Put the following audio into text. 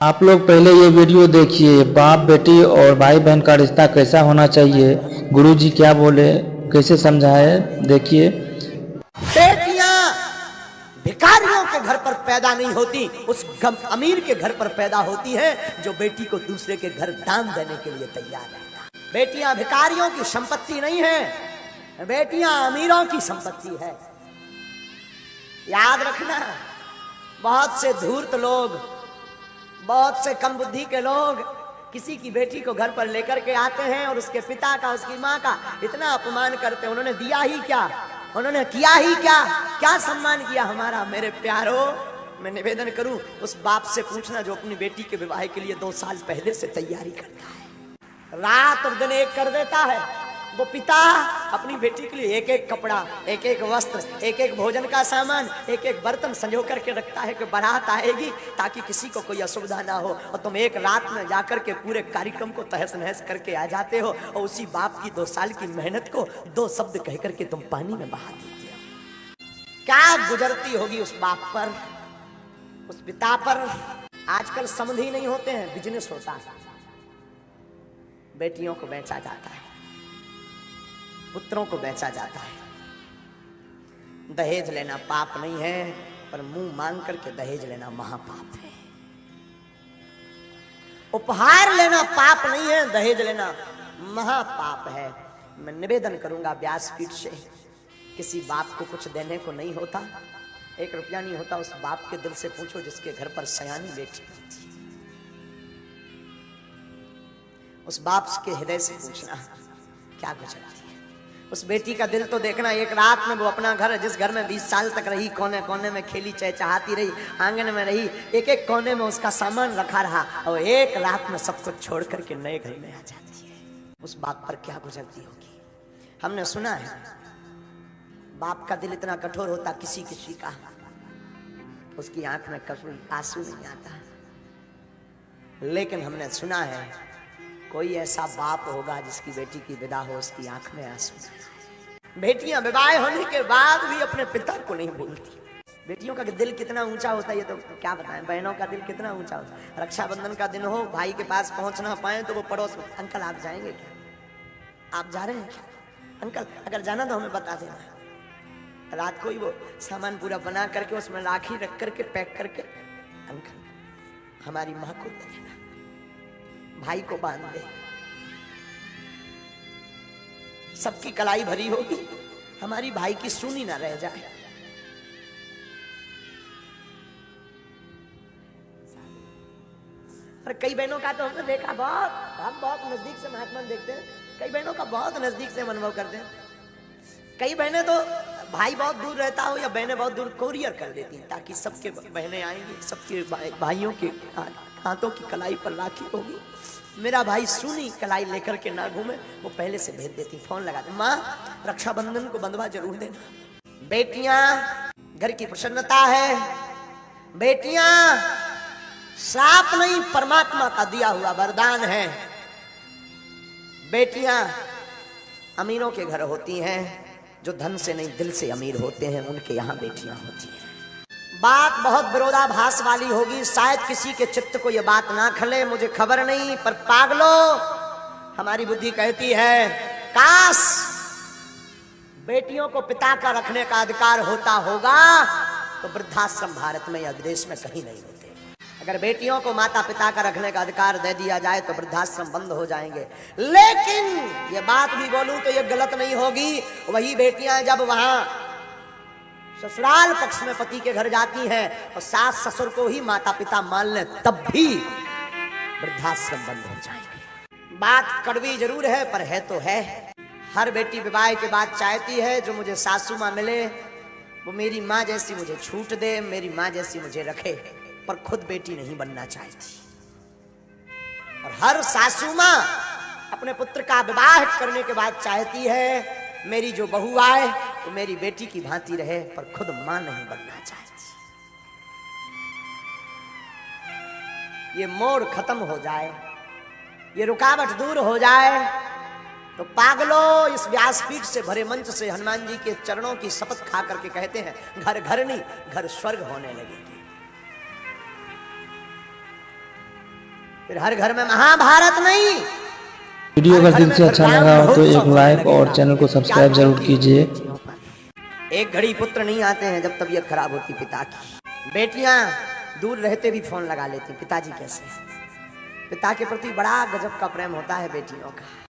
आप लोग पहले ये वीडियो देखिए। बाप बेटी और भाई बहन का रिश्ता कैसा होना चाहिए, गुरुजी क्या बोले, कैसे समझाए, देखिए। बेटियां भिखारियों के घर पर पैदा नहीं होती, उस अमीर के घर पर पैदा होती हैं जो बेटी को दूसरे के घर दान देने के लिए तैयार है। बेटियां भिखारियों की संपत्ति नहीं है, बेटियां अमीरों की संपत्ति है। याद रखना, बहुत से धूर्त लोग, बहुत से कम बुद्धि के लोग किसी की बेटी को घर पर लेकर के आते हैं और उसके पिता का, उसकी माँ का इतना अपमान करते हैं। उन्होंने दिया ही क्या, उन्होंने किया ही क्या, क्या सम्मान किया हमारा। मेरे प्यारो, मैं निवेदन करूं, उस बाप से पूछना जो अपनी बेटी के विवाह के लिए 2 साल पहले से तैयारी करता है, रात और दिन एक कर देता है। वो पिता अपनी बेटी के लिए एक एक कपड़ा, एक एक वस्त्र, एक एक भोजन का सामान, एक एक बर्तन संजो करके रखता है कि बारात आएगी ताकि किसी को कोई असुविधा ना हो। और तुम एक रात में जाकर के पूरे कार्यक्रम को तहस नहस करके आ जाते हो और उसी बाप की 2 साल की मेहनत को 2 शब्द कह करके तुम पानी में बहा देते हो। क्या गुजरती होगी उस बाप पर, उस पिता पर। आजकल समझी नहीं होते हैं, बिजनेस होता है। बेटियों को बेचा जाता है, पुत्रों को बेचा जाता है। दहेज लेना पाप नहीं है, पर मुंह मांग करके दहेज लेना महापाप है। उपहार लेना पाप नहीं है, दहेज लेना महापाप है। मैं निवेदन करूंगा व्यासपीठ से, किसी बाप को कुछ देने को नहीं होता, 1 रुपया नहीं होता, उस बाप के दिल से पूछो जिसके घर पर सयानी बेटी होती है। उस बाप के हृदय से पूछना क्या गुजरती है। उस बेटी का दिल तो देखना। एक रात में वो अपना घर, जिस घर में 20 साल तक रही, कोने कोने में खेली चहचहाती रही, आंगन में रही, एक एक कोने में उसका सामान रखा रहा, और एक रात में सब कुछ छोड़ करके नए घर में आ जाती है। उस बाप पर क्या गुजरती होगी। हमने सुना है बाप का दिल इतना कठोर होता, किसी किसी का उसकी आंख में कभी आंसू नहीं आता, लेकिन हमने सुना है कोई ऐसा बाप होगा जिसकी बेटी की विदा हो, उसकी आंख में आंसू। बेटियां विवाह होने के बाद भी अपने पिता को नहीं भूलती। बेटियों का दिल कितना ऊंचा होता है ये तो क्या बताएं। बहनों का दिल कितना ऊंचा होता है। रक्षाबंधन का दिन हो, भाई के पास पहुंच ना पाए तो वो पड़ोस में, अंकल आप जाएंगे क्या, आप जा रहे हैं क्या, अंकल अगर जाना तो हमें बता देना। रात को ही वो सामान पूरा बना करके उसमें राखी रख करके पैक करके, अंकल हमारी माँ को दे देना, भाई को बांध दे। सबकी कलाई भरी होगी, हमारी भाई की सुनी ना रह जाए। और कई बहनों का तो हमने देखा, बहुत हम बहुत नजदीक से महात्मा देखते हैं, कई बहनों का बहुत नजदीक से अनुभव करते हैं। कई बहनें तो भाई बहुत दूर रहता हो या बहनें बहुत दूर, कोरियर कर देती हैं ताकि सबके बहनें आएंगी, सबके भाइयों के हाथों की कलाई पर राखी होगी, मेरा भाई सुनी कलाई लेकर के ना घूमे, वो पहले से भेज देती, फोन लगाते, माँ रक्षाबंधन को बंधवा जरूर देना। बेटियां घर की प्रसन्नता है, बेटियां श्राप नहीं, परमात्मा का दिया हुआ वरदान है। बेटियां अमीरों के घर होती हैं, जो धन से नहीं दिल से अमीर होते हैं, उनके यहां बेटियां होती हैं। बात बहुत विरोधाभास वाली होगी, शायद किसी के चित्त को यह बात ना खले, मुझे खबर नहीं, पर पागलो हमारी बुद्धि कहती है काश बेटियों को पिता का रखने का अधिकार होता होगा तो वृद्धाश्रम भारत में या विदेश में कहीं नहीं होते। अगर बेटियों को माता पिता का रखने का अधिकार दे दिया जाए तो वृद्धाश्रम बंद हो जाएंगे। लेकिन ये बात भी बोलूं तो ये गलत नहीं होगी, वही बेटियां जब वहां ससुराल पक्ष में पति के घर जाती हैं और सास ससुर को ही माता पिता मान ले, तब भी वृद्धाश्रम बंद हो जाएंगे। बात कड़वी जरूर है, पर है तो है। हर बेटी विवाह के बाद चाहती है जो मुझे सासू माँ मिले वो मेरी माँ जैसी मुझे छूट दे, मेरी माँ जैसी मुझे रखे, पर खुद बेटी नहीं बनना चाहती। और हर सासू माँ अपने पुत्र का विवाह करने के बाद चाहती है मेरी जो बहू आए तो मेरी बेटी की भांति रहे, पर खुद मां नहीं बनना चाहती। ये मोड़ खत्म हो जाए, ये रुकावट दूर हो जाए तो पागलो इस व्यासपीठ से भरे मंच से हनुमान जी के चरणों की शपथ खा करके कहते हैं घर घर नहीं, घर स्वर्ग होने लगेगी। फिर हर घर में महाभारत नहीं। वीडियो अगर दिल से अच्छा लगा हो तो एक लाइक और चैनल को सब्सक्राइब जरूर कीजिए। एक घड़ी पुत्र नहीं आते हैं जब तबीयत खराब होती पिता की। बेटियां दूर रहते भी फोन लगा लेती, पिताजी कैसे। पिता के प्रति बड़ा गजब का प्रेम होता है बेटियों का।